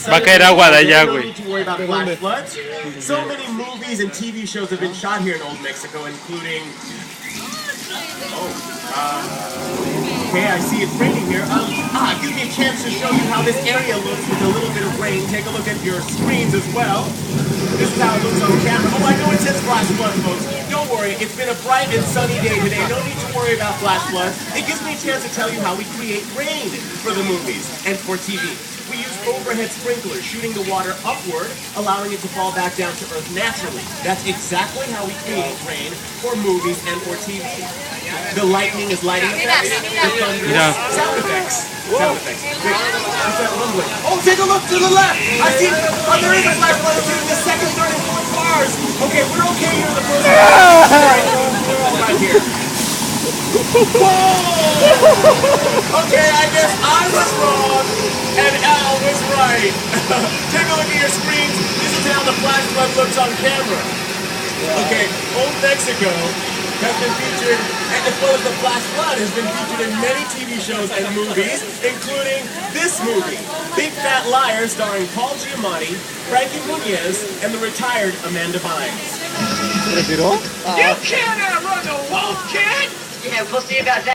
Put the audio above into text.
Va a caer agua de allá, güey. So many movies and TV shows have been shot here in Old Mexico, including... Okay, I see it's raining here. Give me a chance to show you how this area looks with a little bit of rain. Take a look at your screens as well. This is how it looks on camera. Oh, I know it says flash flood, folks. Don't worry, it's been a bright and sunny day today. No need to worry about flash flood. It gives me a chance to tell you how we create rain for the movies and for TV. We use overhead sprinklers, shooting the water upward, allowing it to fall back down to earth naturally. That's exactly how we create rain for movies and for TV. The lightning is lighting effects, the thunder is sound effects. Sound effects. What's that rumbling? Oh, take a look to the left! I see, there is a flash flood in the second, third, and fourth bars! Okay, we're okay here in the first right here. Whoa! Okay, I guess I was wrong, and Al was right. Take a look at your screens. This is how the flash flood looks on camera. Okay, Old Mexico has been featured, and as well as the flash flood, has been featured in many TV shows and movies, including this movie, Big Fat Liar, starring Paul Giamatti, Frankie Muniz, and the retired Amanda Bynes. You can't outrun the wolf, kid! Yeah, we'll see about that.